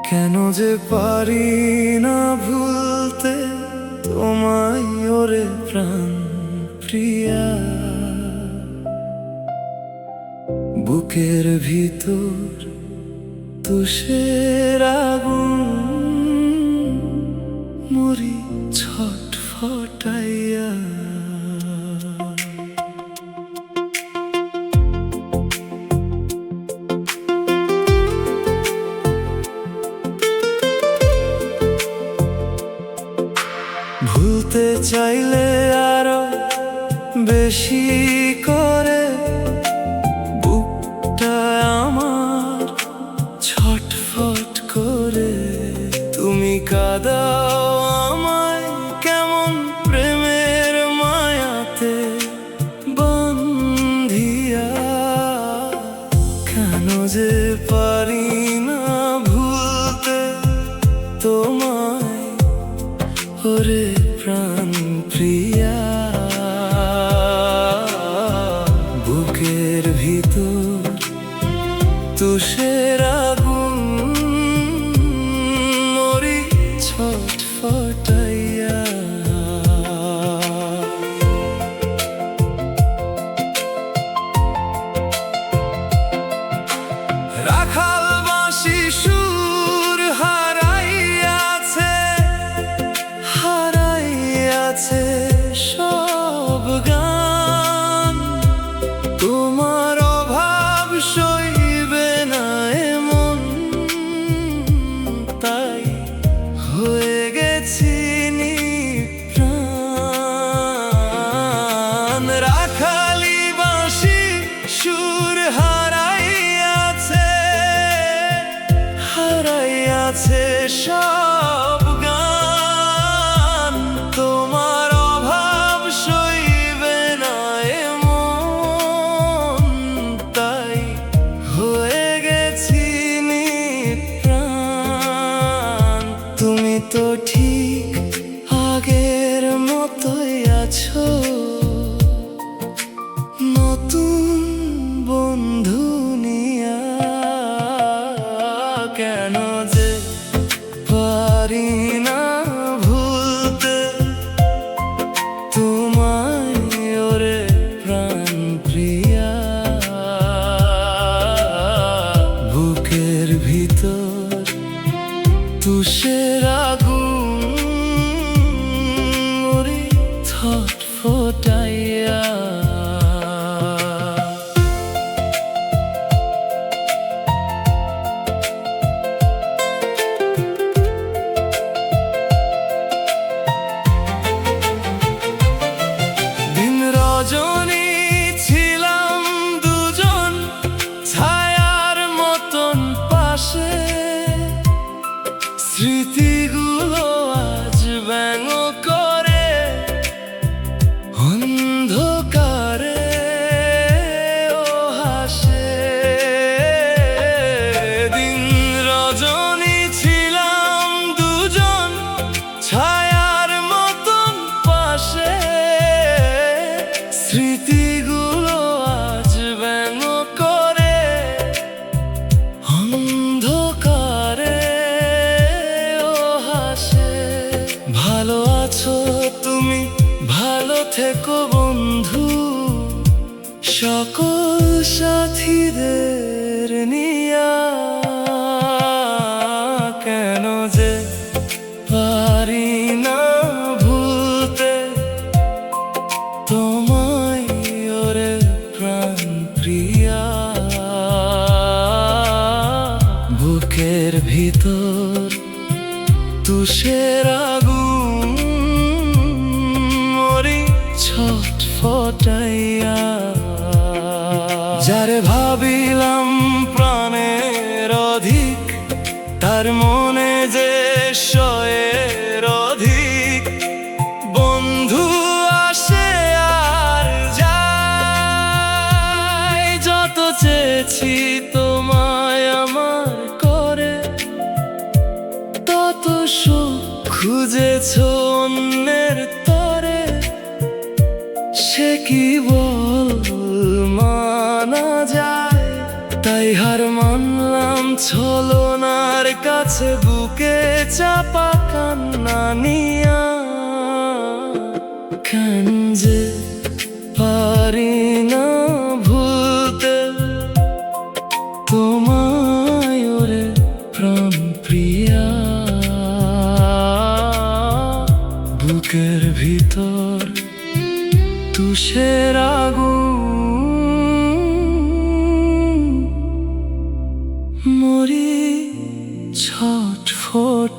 কেন যে পারি না ভুলতে তোমায় ওরে প্রাণ প্রিয়া। বুকের ভিতর তুষের আগুন মরি ছটফটাইয়া। ভুলতে চাইলে আরো বেশি করে বুকটা আমার ছটফট করে। তুমি কাঁদাও আমায় কেমন প্রেমের মায়াতে বান্ধিয়া। কেন যে পারি না ভুলতে তোমায় ওরে প্রাণ প্রিয়া। বুকের ভিতর তুষের আগুন মরি ছটফটাইয়া। রাখাল বাঁশি সুর হারাইয়াছে, হারাইয়াছে সব গান। তোমার অভাব সইবে না এমন, তাই হয়ে গেছি নিপ্রাণ। রাখালি বাঁশি সুর হারাইয়াছে, হারাইয়াছে সব গান। তোমার অভাব সইবে না এমন, তাই হয়ে গেছি নিপ্রাণ। তুমি তো ঠিক আগের মতোই আছো, নতুন বন্ধু নিয়া। কেন যে পারি না ভুলতে তোমায় ওরে প্রাণ প্রিয়া। বুকের ভিতর তুষের আগুন মরি ছটফটাইয়া। রজনী ছিলাম দুজন ছায়ার মতন পাশে, স্মৃতিগুলো আজ ব্যঙ্গ করে অন্ধকারে ও হাসে। দিন রজনী ছিলাম দুজন ছায়ার মতন পাশে, স্মৃতিগুলো আজ ব্যঙ্গ করে অন্ধকারে ও হাসে। ভালো আছো তুমি, ভালো থেকো বন্ধু, সকল সাথীদের নিয়া। কেন যে পারি না ভুলতে তোমায় ওরে প্রাণ প্রিয়া। বুকের ভিতর তুষের আগুন মরি ছটফটাইয়া। যারে ভাবিলাম প্রাণের অধিক, তার মনে যে শয়ের অধিক। বন্ধু আসে আর যায়, যত চেয়েছি তোমায় আমার করে, তত সুখ খুঁজেছ অন্যের তরে। সে কি বল মানা যায়, তাই হার মানলাম ছলনার কাছে বুকে চাপা কান্না নিয়া কেন যে পারি না ভুলতে তোমায় ওরে প্রাণ প্রিয়া। বুকের ভিতর তুষের আগুন, মরি ছটফটাইয়া।